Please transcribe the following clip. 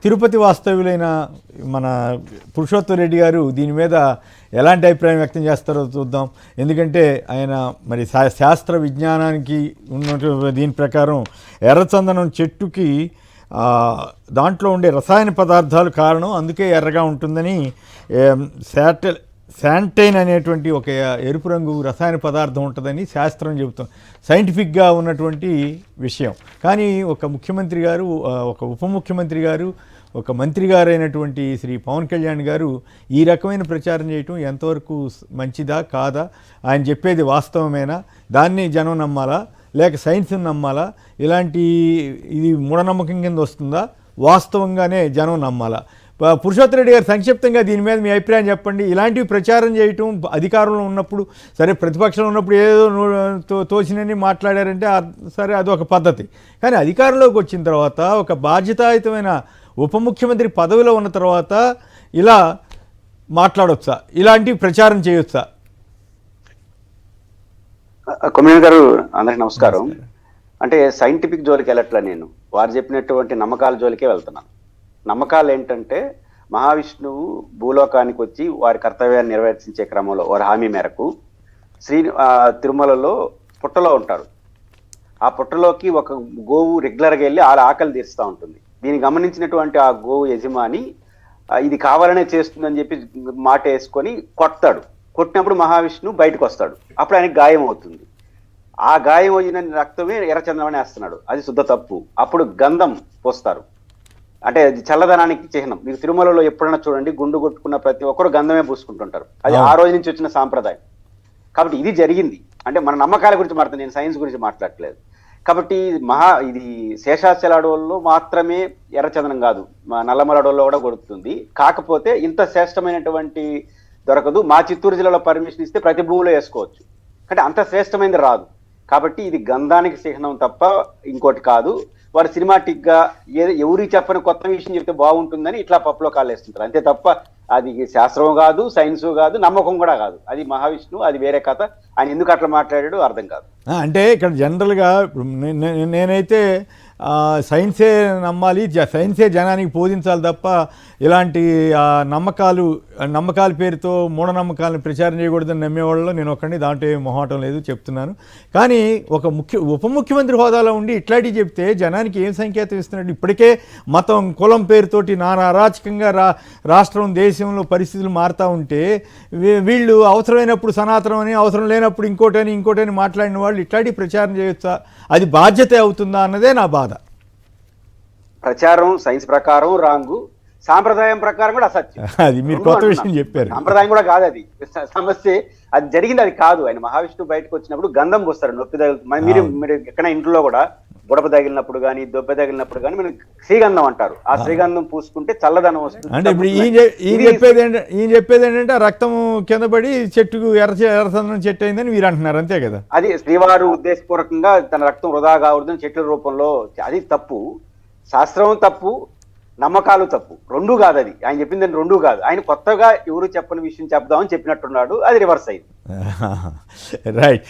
తిరుపతి వాస్తవ్యులైన మన పురుషోత్తం రెడ్డి గారు దీని మీద ఎలాంటి అభిప్రాయం వ్యక్తం చేస్తారో చూద్దాం. ఎందుకంటే ఆయన మరి శాస్త్ర విజ్ఞానానికి ఉన్న దీని ప్రకారం ఎర్రచందనం చెట్టుకి దాంట్లో ఉండే రసాయన పదార్థాలు కారణం, అందుకే ఎర్రగా ఉంటుందని శాంటైన్ అనేటువంటి ఒక ఎరుపు రంగు రసాయన పదార్థం ఉంటుందని శాస్త్రం చెబుతాం, సైంటిఫిక్గా ఉన్నటువంటి విషయం. కానీ ఒక ముఖ్యమంత్రి గారు, ఒక ఉప ముఖ్యమంత్రి గారు, ఒక మంత్రి గారు అయినటువంటి శ్రీ పవన్ కళ్యాణ్ గారు ఈ రకమైన ప్రచారం చేయటం ఎంతవరకు మంచిదా కాదా, ఆయన చెప్పేది వాస్తవమేనా, దాన్ని జనం నమ్మాలా లేక సైన్స్ని నమ్మాలా, ఇలాంటి ఇది మూఢనమ్మకం కింద వస్తుందా, వాస్తవంగానే జనం నమ్మాలా? పురుషోత్తం రెడ్డి గారు సంక్షిప్తంగా దీని మీద మీ అభిప్రాయం చెప్పండి. ఇలాంటివి ప్రచారం చేయటం అధికారంలో ఉన్నప్పుడు, సరే ప్రతిపక్షంలో ఉన్నప్పుడు ఏదో తోచినని మాట్లాడారంటే సరే అదొక పద్ధతి. కానీ అధికారంలోకి వచ్చిన తర్వాత, ఒక బాధ్యతాయుతమైన ఉప ముఖ్యమంత్రి పదవిలో ఉన్న తర్వాత ఇలా మాట్లాడొచ్చా, ఇలాంటివి ప్రచారం చేయొచ్చా? కొమ్మినేని గారు, అందరికీ నమస్కారం. అంటే సైంటిఫిక్ జోలికి వెళ్ళట్లా, నేను వారు చెప్పినటువంటి నమ్మకాల జోలికే వెళ్తున్నాను. నమ్మకాలు ఏంటంటే, మహావిష్ణువు భూలోకానికి వచ్చి వారి కర్తవ్యాన్ని నిర్వర్తించే క్రమంలో వారి హామీ మేరకు తిరుమలలో పుట్టలో ఉంటారు. ఆ పుట్టలోకి ఒక గోవు రెగ్యులర్గా వెళ్ళి వాళ్ళ ఆకలి తీరుస్తూ ఉంటుంది. దీన్ని గమనించినటువంటి ఆ గోవు యజమాని ఇది కావాలనే చేస్తుందని చెప్పి మాట వేసుకొని కొడతాడు. కొట్టినప్పుడు మహావిష్ణువు బయటకు వస్తాడు. అప్పుడు ఆయనకి గాయం అవుతుంది. ఆ గాయం అయిన రక్తమే ఎర్రచందనం వేస్తున్నాడు, అది శుద్ధ తప్పు. అప్పుడు గంధం పోస్తారు, అంటే అది చల్లదనానికి చిహ్నం. మీరు తిరుమలలో ఎప్పుడైనా చూడండి, గుండు కొట్టుకున్న ప్రతి ఒక్కరు గంధమే పూసుకుంటుంటారు. అది ఆ రోజు నుంచి వచ్చిన సాంప్రదాయం. కాబట్టి ఇది జరిగింది. అంటే మన నమ్మకాల గురించి మాట్లాడుతుంది, నేను సైన్స్ గురించి మాట్లాడట్లేదు. కాబట్టి ఇది శేషాచల అడవుల్లో మాత్రమే ఎర్రచందనం కాదు, నల్లమల అడవుల్లో కూడా కొడుతుంది. కాకపోతే ఇంత శ్రేష్టమైనటువంటి దొరకదు. మా చిత్తూరు జిల్లాలో పర్మిషన్ ఇస్తే ప్రతి భూమిలో వేసుకోవచ్చు, అంటే అంత శ్రేష్టమైనది రాదు. కాబట్టి ఇది గంధానికి చిహ్నం తప్ప ఇంకోటి కాదు. వారు సినిమాటిక్ గా ఎవరికి చెప్పని కొత్త విషయం చెప్తే బాగుంటుందని ఇట్లా పప్పులో కాలేస్తుంటారు, అంతే తప్ప అది శాస్త్రం కాదు, సైన్స్ కాదు, నమ్మకం కూడా కాదు. అది మహావిష్ణువు, అది వేరే కథ. ఆయన ఎందుకు అట్లా మాట్లాడాడు అర్థం కాదు. అంటే ఇక్కడ జనరల్గా నేనైతే సైన్సే నమ్మాలి, సైన్సే జనానికి బోధించాలి తప్ప ఇలాంటి నమ్మకాల పేరుతో మూఢనమ్మకాలను ప్రచారం చేయకూడదని నమ్మేవాళ్ళలో నేను ఒక్కడిని, దాంట్లో ఏం మొహమాటం లేదు చెప్తున్నాను. కానీ ఒక ఉప ముఖ్యమంత్రి హోదాలో ఉండి ఇట్లాంటివి చెప్తే జనానికి ఏం సంకేతం ఇస్తున్నట్టు? ఇప్పటికే మతం కులం పేరుతోటి నానా అరాచకంగా రాష్ట్రం దేశంలో పరిస్థితులు మారుతూ ఉంటే వీళ్ళు అవసరమైనప్పుడు సనాతనం అని, అవసరం లేనప్పుడు ఇంకోటని మాట్లాడిన వాళ్ళు ఇట్లాంటి ప్రచారం చేయొచ్చా? అది బాధ్యత అవుతుందా అన్నదే నా బాధ. ప్రచారం సైన్స్ ప్రకారం రాంగు, సాంప్రదాయం ప్రకారం కూడా అసత్యం. అది మీరు కొత్త విషయం చెప్పారు. సాంప్రదాయం కూడా కాదు, అది సమస్య. అది జరిగింది, అది కాదు. ఆయన మహావిష్ణువు బయటకు వచ్చినప్పుడు గంధం పోస్తారు, నొప్పి తగిలి. మీరు ఎక్కడ ఇంట్లో కూడా బుడప తగిలినప్పుడు కానీ, దొబ్బ తగిలినప్పుడు కానీ మీరు శ్రీగంధం అంటారు. ఆ శ్రీగంధం పూసుకుంటే చల్లదనం వస్తుంది. అంటే ఇప్పుడు ఈయన చెప్పేది ఏంటంటే రక్తం కింద పడి చెట్టుకు ఎర్రచందనం చెట్టు అయిందని మీరు అంటున్నారు, అంతే కదా? అది శ్రీవారు ఉద్దేశపూర్వకంగా తన రక్తం వృధా కావద్దని చెట్ల రూపంలో, అది తప్పు. శాస్త్రం తప్పు, నమ్మకాలు తప్పు, రెండూ కాదు. అది ఆయన చెప్పిందని రెండూ కాదు. ఆయన కొత్తగా ఎవరు చెప్పని విషయం చెప్దామని చెప్పినట్టున్నాడు, అది రివర్స్ అయింది. రైట్.